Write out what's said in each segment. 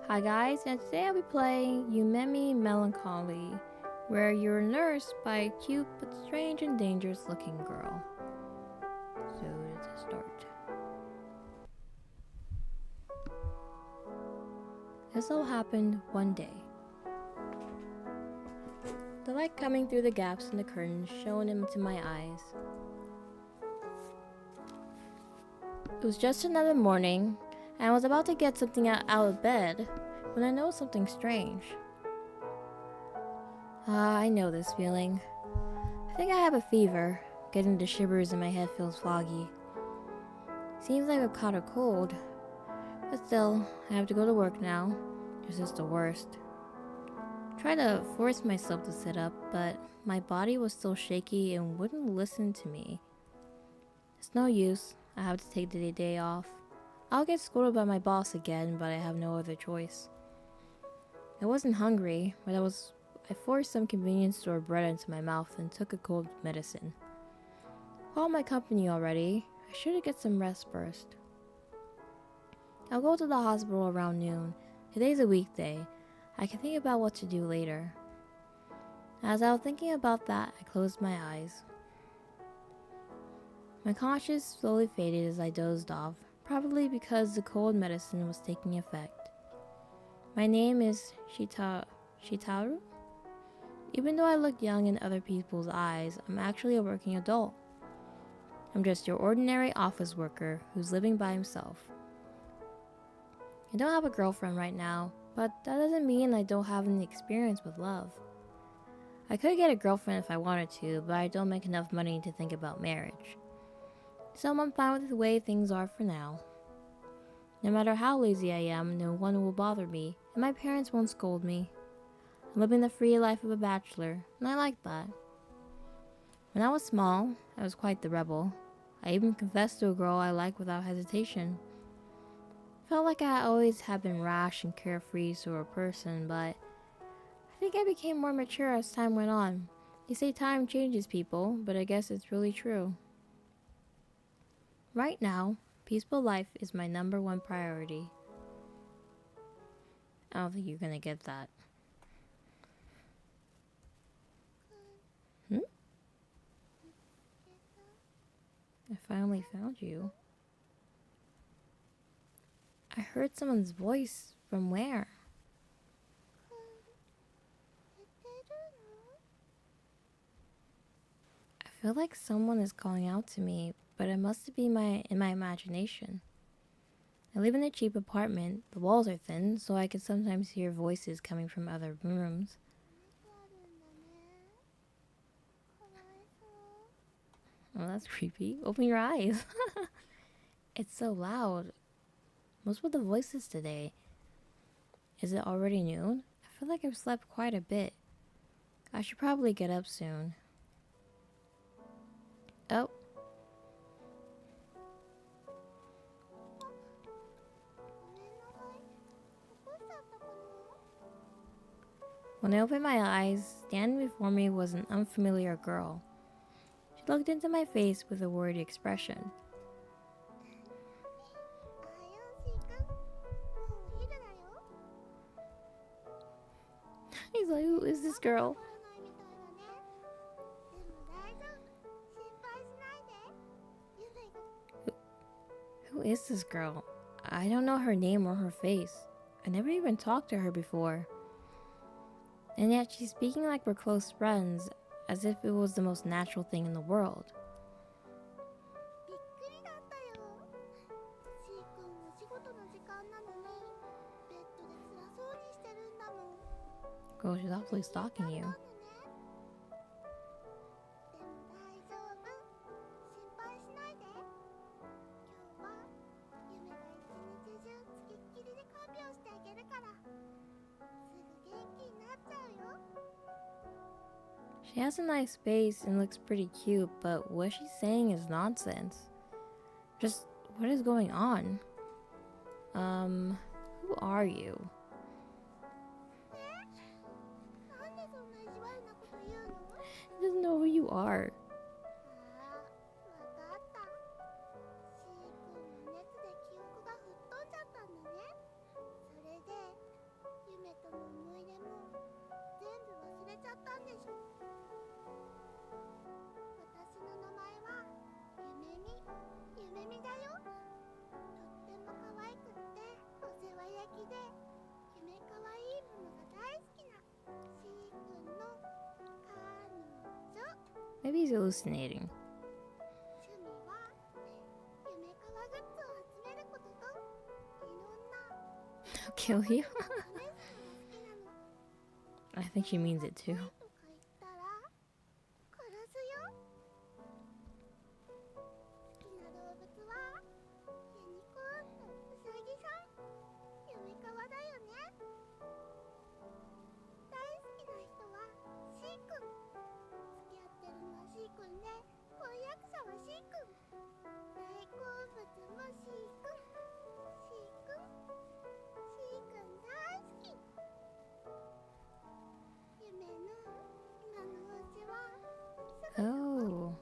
Hi guys, and today I'll be playing Yumemi Melancholy, where you're nursed by a cute but strange and dangerous looking girl. So let's start. This all happened one day. The light coming through the gaps in the curtains shone into my eyes. It was just another morning, and I was about to get something out of bed when I noticed something strange. I know this feeling. I think I have a fever. Getting the shivers and my head feels foggy. Seems like I've caught a cold. But still, I have to go to work now. This is the worst. Tried to force myself to sit up, but my body was still shaky and wouldn't listen to me. It's no use. I have to take the day off. I'll get scolded by my boss again, but I have no other choice. I wasn't hungry, but I forced some convenience store bread into my mouth and took a cold medicine. Called my company already. I should get some rest first. I'll go to the hospital around noon. Today's a weekday. I can think about what to do later. As I was thinking about that, I closed my eyes. My conscience slowly faded as I dozed off, probably because the cold medicine was taking effect. My name is Shitaru? Even though I look young in other people's eyes, I'm actually a working adult. I'm just your ordinary office worker who's living by himself. I don't have a girlfriend right now, but that doesn't mean I don't have any experience with love. I could get a girlfriend if I wanted to, but I don't make enough money to think about marriage. So I'm fine with the way things are for now. No matter how lazy I am, no one will bother me, and my parents won't scold me. I'm living the free life of a bachelor, and I like that. When I was small, I was quite the rebel. I even confessed to a girl I liked without hesitation. Felt like I always had been rash and carefree sort of person, but I think I became more mature as time went on. They say time changes people, but I guess it's really true. Right now, peaceful life is my number one priority. I don't think you're gonna get that. I finally found you. I heard someone's voice from where? I feel like someone is calling out to me, but it must be in my imagination. I live in a cheap apartment. The walls are thin, so I can sometimes hear voices coming from other rooms. Oh, that's creepy. Open your eyes. It's so loud. What's with the voices today? Is it already noon? I feel like I've slept quite a bit. I should probably get up soon. Oh. When I opened my eyes, standing before me was an unfamiliar girl. She looked into my face with a worried expression. He's like, who is this girl? Who is this girl? I don't know her name or her face. I never even talked to her before. And yet she's speaking like we're close friends, as if it was the most natural thing in the world. Girl, she's awfully stalking you. She has a nice face and looks pretty cute, but what she's saying is nonsense. Just, what is going on? Who are you? She doesn't know who you are. Maybe he's hallucinating. I'll kill you. I think she means it too. Oh.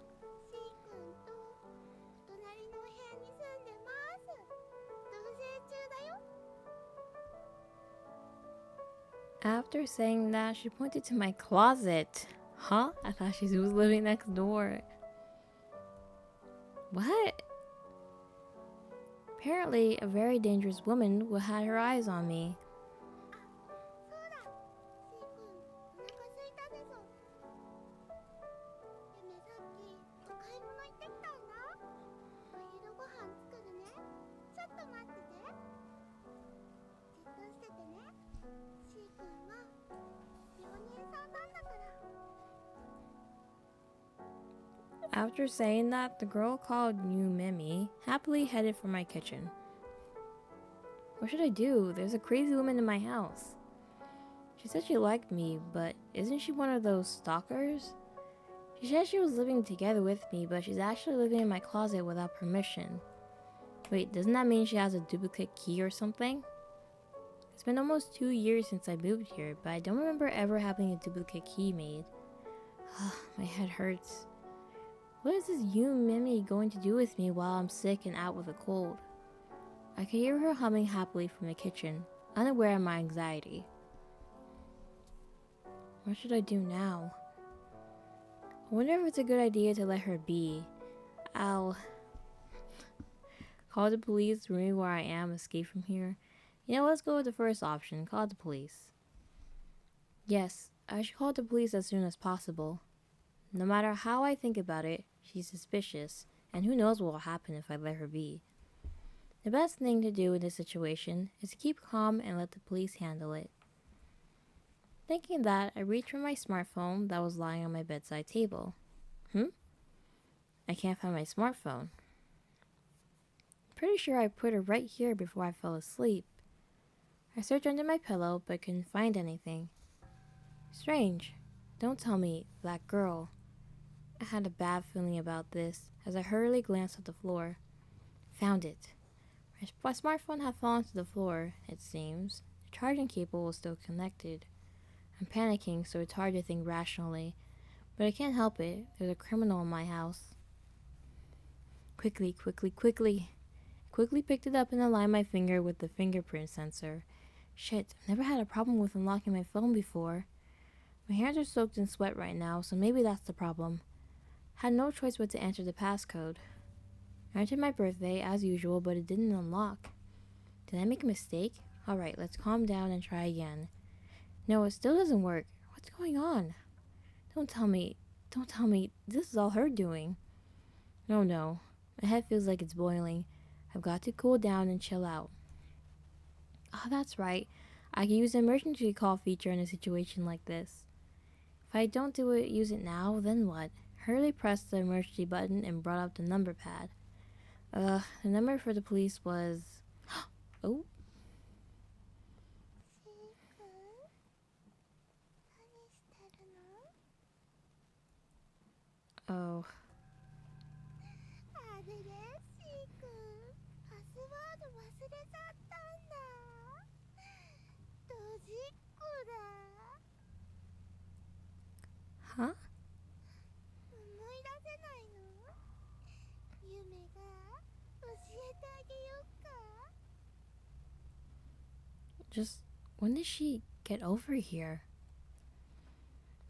After saying that, she pointed to my closet. Huh? I thought she was living next door. What? Apparently, a very dangerous woman will had her eyes on me. After saying that, the girl called Yumemi happily headed for my kitchen. What should I do? There's a crazy woman in my house. She said she liked me, but isn't she one of those stalkers? She said she was living together with me, but she's actually living in my closet without permission. Wait, doesn't that mean she has a duplicate key or something? It's been almost 2 years since I moved here, but I don't remember ever having a duplicate key made. My head hurts. What is this Yumemi going to do with me while I'm sick and out with a cold? I could hear her humming happily from the kitchen, unaware of my anxiety. What should I do now? I wonder if it's a good idea to let her be. I'll call the police, remain where I am, escape from here. You know, let's go with the first option, call the police. Yes, I should call the police as soon as possible. No matter how I think about it, she's suspicious, and who knows what will happen if I let her be. The best thing to do in this situation is to keep calm and let the police handle it. Thinking that, I reached for my smartphone that was lying on my bedside table. I can't find my smartphone. Pretty sure I put it right here before I fell asleep. I searched under my pillow but couldn't find anything. Strange. Don't tell me, that girl. I had a bad feeling about this as I hurriedly glanced at the floor. Found it. My smartphone had fallen to the floor, it seems. The charging cable was still connected. I'm panicking, so it's hard to think rationally. But I can't help it. There's a criminal in my house. Quickly. Quickly picked it up and aligned my finger with the fingerprint sensor. Shit, I've never had a problem with unlocking my phone before. My hands are soaked in sweat right now, so maybe that's the problem. Had no choice but to enter the passcode. I entered my birthday as usual, but it didn't unlock. Did I make a mistake? Alright, let's calm down and try again. No, it still doesn't work. What's going on? Don't tell me this is all her doing. No. My head feels like it's boiling. I've got to cool down and chill out. Oh, that's right. I can use the emergency call feature in a situation like this. If I don't use it now, then what? Hurriedly pressed the emergency button and brought up the number pad. The number for the police was... Oh. Oh. Huh? Just when did she get over here?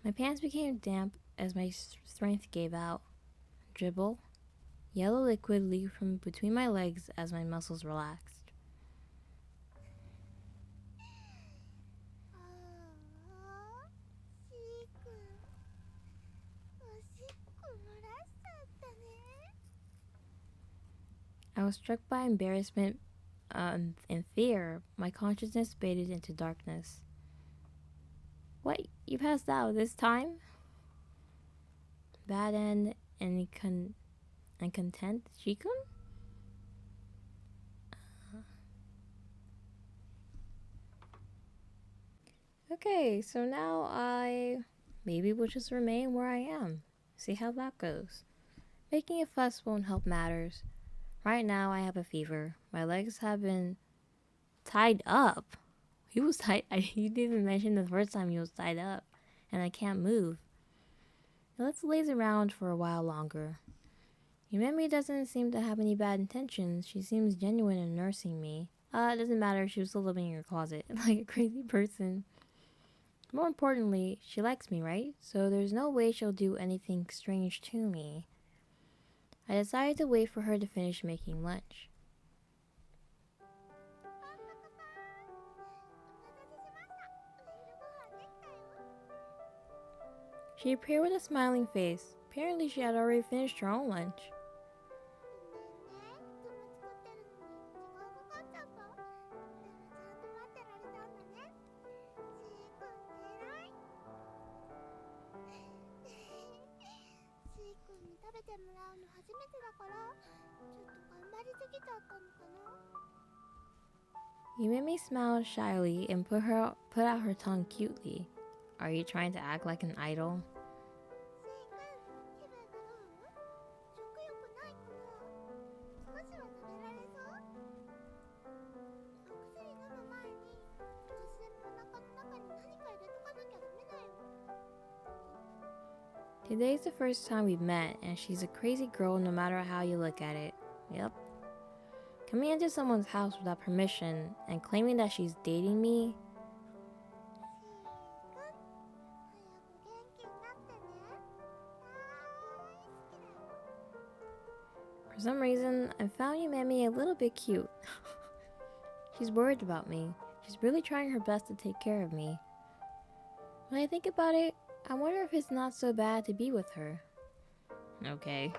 My pants became damp as my strength gave out. Dribble. Yellow liquid leaked from between my legs as my muscles relaxed. I was struck by embarrassment and fear. My consciousness faded into darkness. What? You passed out this time? Bad end and content, Shikun? Okay, so now I maybe will just remain where I am. See how that goes. Making a fuss won't help matters. Right now I have a fever. My legs have been tied up. He was tied. You didn't even mention the first time he was tied up, and I can't move. Now let's laze around for a while longer. Yumemi doesn't seem to have any bad intentions. She seems genuine in nursing me. It doesn't matter if she was still living in your closet like a crazy person. More importantly, she likes me, right? So there's no way she'll do anything strange to me. I decided to wait for her to finish making lunch. She appeared with a smiling face. Apparently she had already finished her own lunch. Yumemi smiled shyly and put out her tongue cutely. Are you trying to act like an idol? Today's the first time we've met, and she's a crazy girl no matter how you look at it. Yep. Coming into someone's house without permission and claiming that she's dating me. For some reason, I found Yumemi a little bit cute. She's worried about me. She's really trying her best to take care of me. When I think about it, I wonder if it's not so bad to be with her. Okay.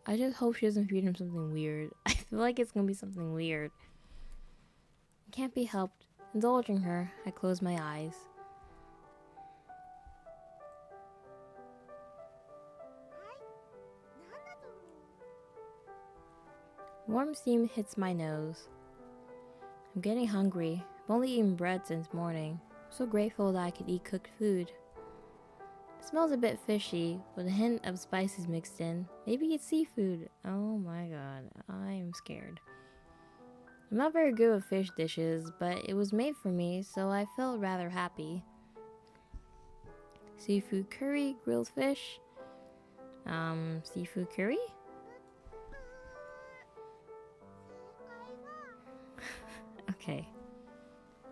I just hope she doesn't feed him something weird. I feel like it's gonna be something weird. It can't be helped. Indulging her, I close my eyes. Warm steam hits my nose. I'm getting hungry. I've only eaten bread since morning. I'm so grateful that I could eat cooked food. It smells a bit fishy, with a hint of spices mixed in. Maybe it's seafood. Oh my god, I'm scared. I'm not very good with fish dishes, but it was made for me, so I felt rather happy. Seafood curry, grilled fish. Seafood curry? Okay.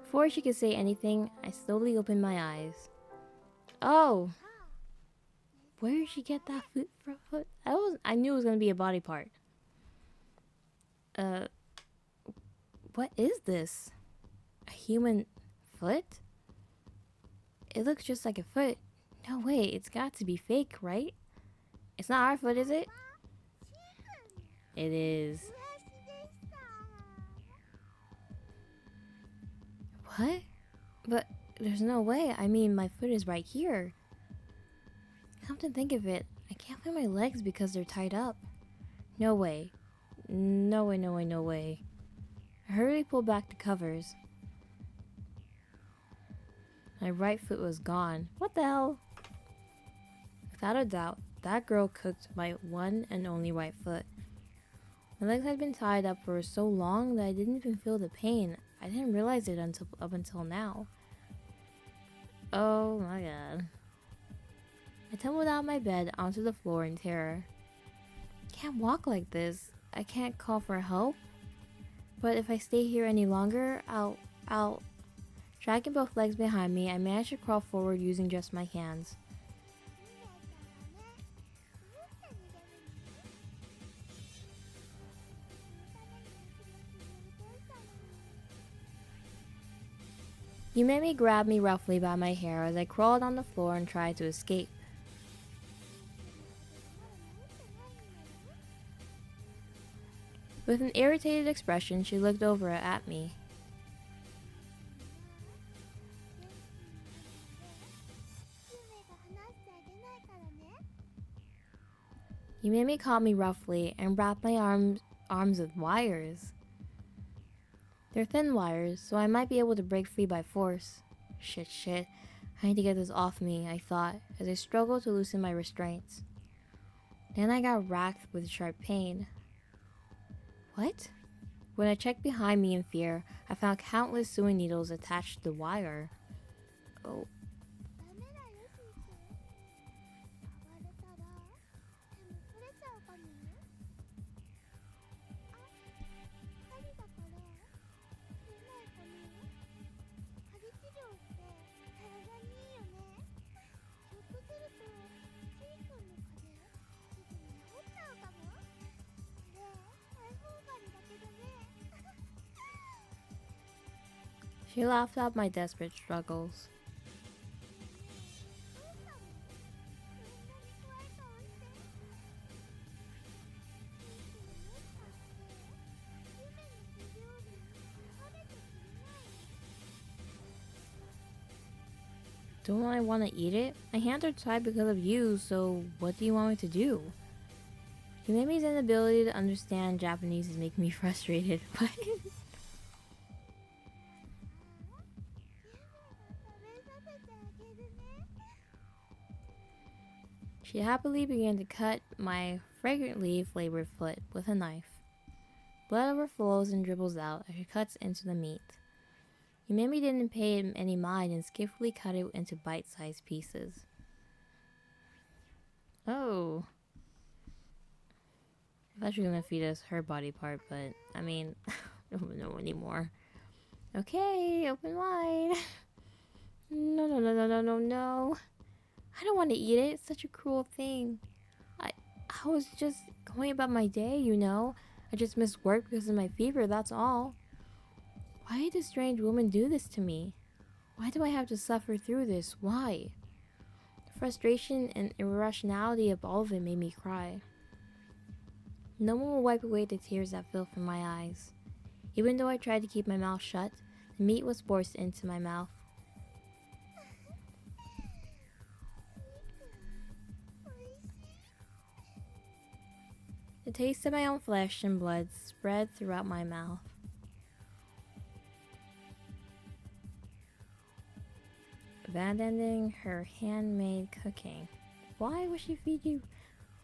Before she could say anything, I slowly opened my eyes. Oh! Where did she get that foot? I knew it was gonna be a body part. What is this? A human foot? It looks just like a foot. No way, it's got to be fake, right? It's not our foot, is it? It is. What? But there's no way. I mean, my foot is right here. Come to think of it, I can't feel my legs because they're tied up. No way. No way, no way, no way. I hurriedly pulled back the covers. My right foot was gone. What the hell? Without a doubt, that girl cooked my one and only right foot. My legs had been tied up for so long that I didn't even feel the pain. I didn't realize it up until now. Oh my god. I tumbled out of my bed onto the floor in terror. I can't walk like this. I can't call for help. But if I stay here any longer, I'll... Dragging both legs behind me, I managed to crawl forward using just my hands. Yumemi grabbed me roughly by my hair as I crawled on the floor and tried to escape. With an irritated expression, she looked over at me. Yumemi caught me roughly and wrapped my arms with wires. They're thin wires, so I might be able to break free by force. Shit. I need to get this off me, I thought, as I struggled to loosen my restraints. Then I got racked with sharp pain. What? When I checked behind me in fear, I found countless sewing needles attached to the wire. Oh. She laughed at my desperate struggles. Don't I want to eat it? My hands are tied because of you, so what do you want me to do? Yumemi's inability to understand Japanese is making me frustrated, but... She happily began to cut my fragrantly flavored foot with a knife. Blood overflows and dribbles out as she cuts into the meat. Yumemi didn't pay any mind and skillfully cut it into bite-sized pieces. Oh. I thought she was gonna feed us her body part, but I mean, I don't know anymore. Okay, open wide. No. I don't want to eat it. It's such a cruel thing. I was just going about my day, you know. I just missed work because of my fever, that's all. Why did this strange woman do this to me? Why do I have to suffer through this? Why? The frustration and irrationality of all of it made me cry. No one will wipe away the tears that fell from my eyes. Even though I tried to keep my mouth shut, the meat was forced into my mouth. The taste of my own flesh and blood spread throughout my mouth. Abandoning her handmade cooking. Why would she feed you?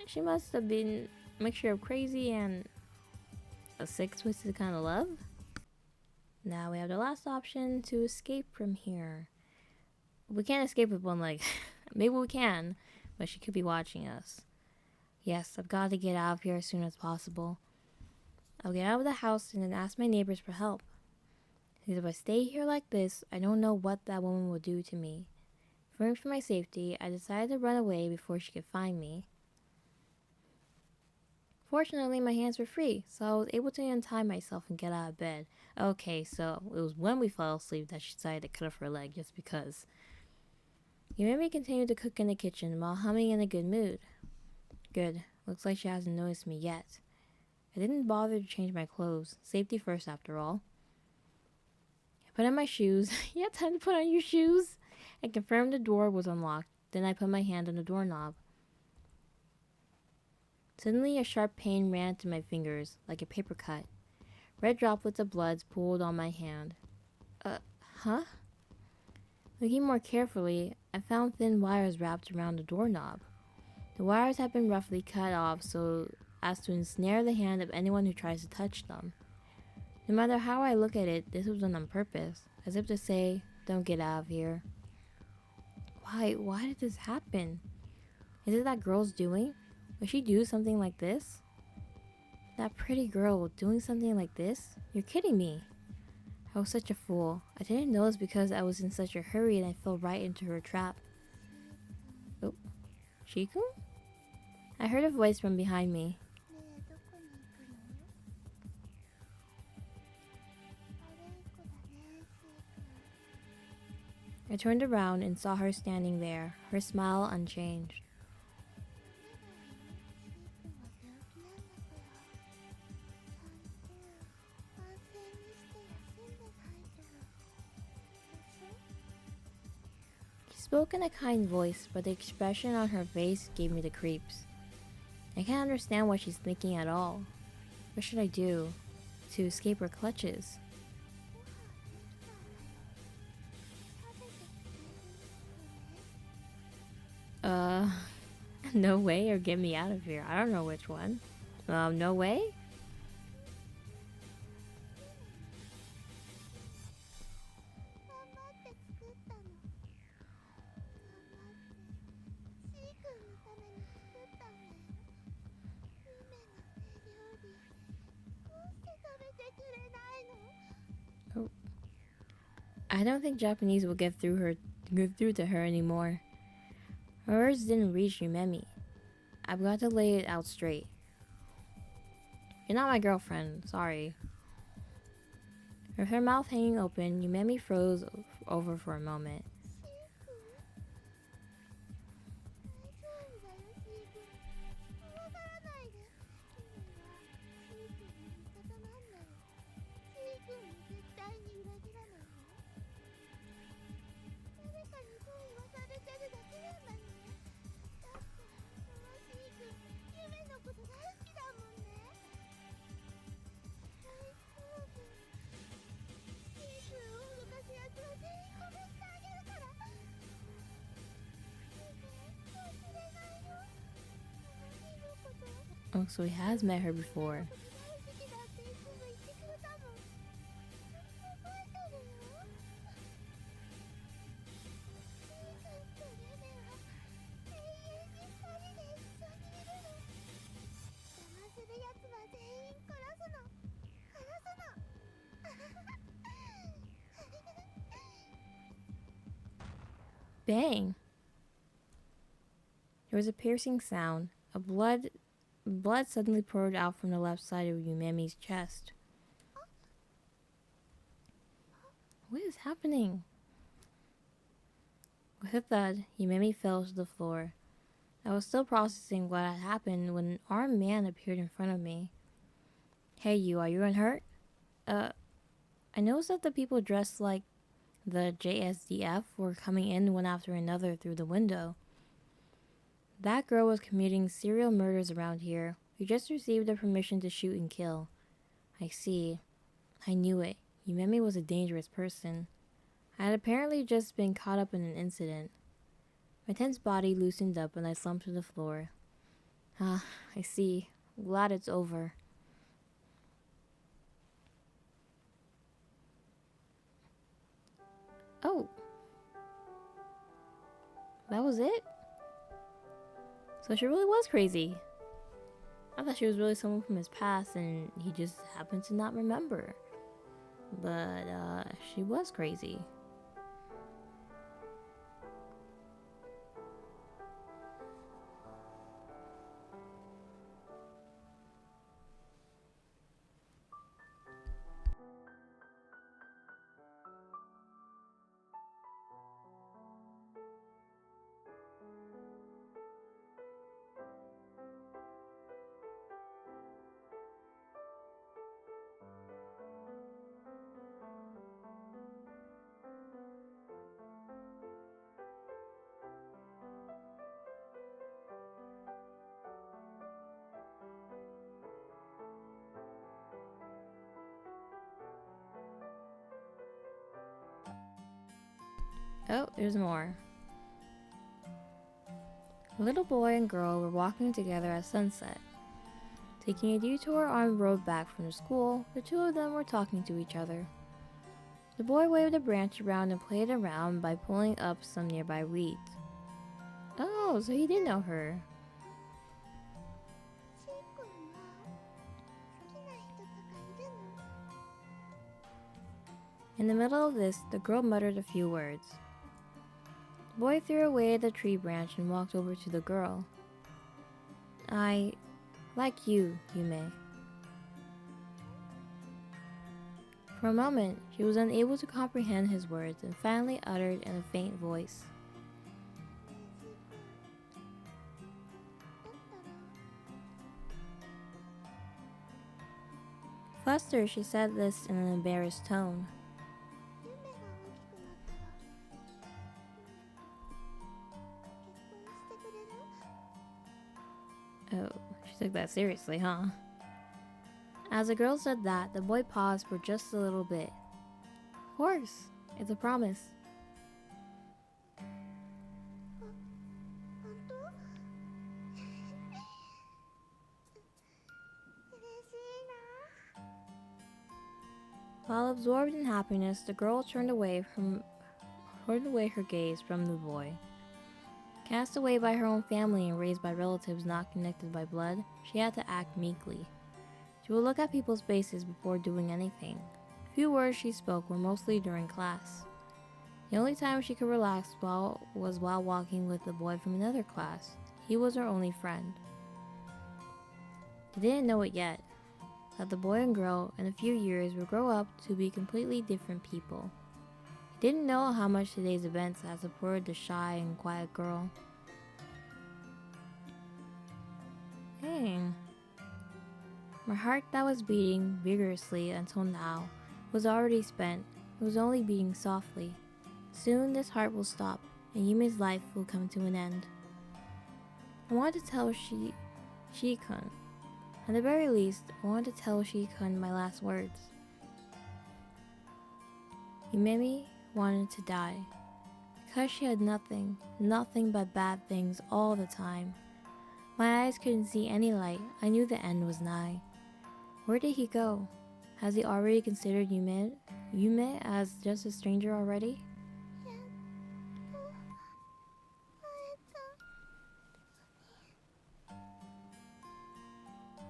She must have been a mixture of crazy and a sick, twisted kind of love. Now we have the last option to escape from here. We can't escape with one leg. Maybe we can, but she could be watching us. Yes, I've got to get out of here as soon as possible. I'll get out of the house and then ask my neighbors for help. Because if I stay here like this, I don't know what that woman will do to me. Fearing for my safety, I decided to run away before she could find me. Fortunately, my hands were free, so I was able to untie myself and get out of bed. Okay, so it was when we fell asleep that she decided to cut off her leg just because. Yumemi continued to cook in the kitchen while humming in a good mood. Good. Looks like she hasn't noticed me yet. I didn't bother to change my clothes. Safety first, after all. I put on my shoes. You had time to put on your shoes? And confirmed the door was unlocked. Then I put my hand on the doorknob. Suddenly, a sharp pain ran through my fingers, like a paper cut. Red droplets of blood pooled on my hand. Huh? Looking more carefully, I found thin wires wrapped around the doorknob. The wires had been roughly cut off so as to ensnare the hand of anyone who tries to touch them. No matter how I look at it, this was done on purpose, as if to say, don't get out of here. Why did this happen? Is it that girl's doing? Would she do something like this? That pretty girl doing something like this? You're kidding me. I was such a fool. I didn't notice because I was in such a hurry and I fell right into her trap. Oh, Shiku? I heard a voice from behind me. I turned around and saw her standing there, her smile unchanged. She spoke in a kind voice, but the expression on her face gave me the creeps. I can't understand what she's thinking at all. What should I do to escape her clutches? No way or get me out of here. I don't know which one. No way? Oh. I don't think Japanese will get through to her anymore. Her words didn't reach Yumemi. I've got to lay it out straight. You're not my girlfriend, sorry. With her mouth hanging open, Yumemi froze over for a moment. Oh, so he has met her before. Bang! There was a piercing sound. Blood suddenly poured out from the left side of Yumemi's chest. What is happening? With a thud, Yumemi fell to the floor. I was still processing what had happened when an armed man appeared in front of me. Hey you, are you unhurt? I noticed that the people dressed like the JSDF were coming in one after another through the window. That girl was committing serial murders around here. We just received the permission to shoot and kill. I see. I knew it. Yumemi was a dangerous person. I had apparently just been caught up in an incident. My tense body loosened up and I slumped to the floor. Ah, I see. Glad it's over. Oh. That was it? So she really was crazy. I thought she was really someone from his past and he just happened to not remember. But, she was crazy. Oh, there's more. A little boy and girl were walking together at sunset. Taking a detour on the road back from the school, the two of them were talking to each other. The boy waved a branch around and played around by pulling up some nearby weeds. Oh, so he did know her. In the middle of this, the girl muttered a few words. The boy threw away the tree branch and walked over to the girl. I like you, Yume. For a moment, she was unable to comprehend his words and finally uttered in a faint voice. Flustered, she said this in an embarrassed tone. Oh, she took that seriously, huh? As the girl said that, the boy paused for just a little bit. Of course, it's a promise. While absorbed in happiness, the girl turned away her gaze from the boy. Cast away by her own family and raised by relatives not connected by blood, she had to act meekly. She would look at people's faces before doing anything. The few words she spoke were mostly during class. The only time she could relax was while walking with a boy from another class. He was her only friend. They didn't know it yet, that the boy and girl in a few years would grow up to be completely different people. He didn't know how much today's events had supported the shy and quiet girl. Dang. My heart that was beating vigorously until now was already spent. It was only beating softly. Soon this heart will stop, and Yumi's life will come to an end. I wanted to tell Shikun. At the very least, I wanted to tell Shikun my last words. Yumemi wanted to die. Because she had nothing but bad things all the time. My eyes couldn't see any light. I knew the end was nigh. Where did he go? Has he already considered Yume as just a stranger already?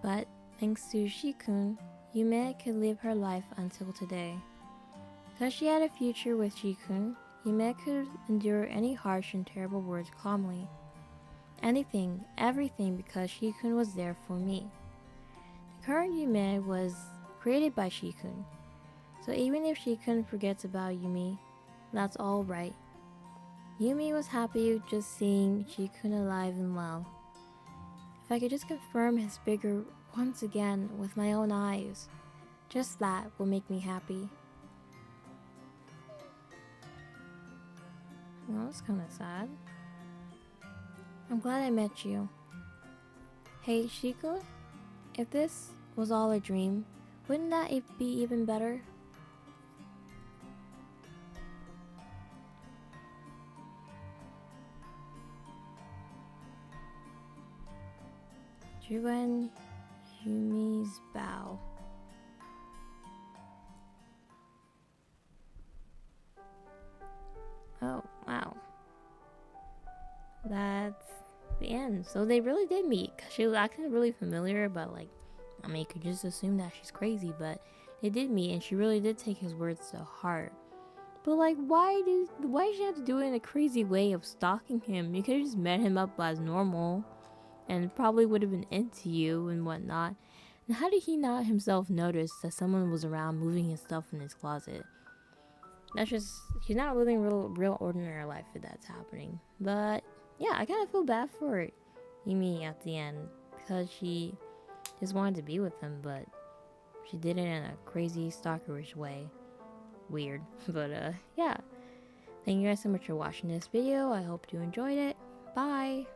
But thanks to Shikun, Yume could live her life until today. Because she had a future with Shikun, Yume could endure any harsh and terrible words calmly. Anything, everything, because Shikun was there for me. The current Yume was created by Shikun, so even if Shikun forgets about Yumi, that's all right. Yumi was happy just seeing Shikun alive and well. If I could just confirm his figure once again with my own eyes, just that will make me happy. Well, that's kind of sad. I'm glad I met you. Hey, Shiko, if this was all a dream, wouldn't that be even better? Juan Yumi's bow. Oh, wow. That's the end. So they really did meet. Cause she was acting really familiar, but like, I mean, you could just assume that she's crazy, but they did meet and she really did take his words to heart. But like, why did she have to do it in a crazy way of stalking him? You could have just met him up as normal and probably would have been into you and whatnot. And how did he not himself notice that someone was around moving his stuff in his closet? That's just, he's not living real ordinary life if that's happening. But yeah, I kind of feel bad for Yumi at the end because she just wanted to be with him, but she did it in a crazy stalkerish way. Weird. But yeah, thank you guys so much for watching this video. I hope you enjoyed it. Bye.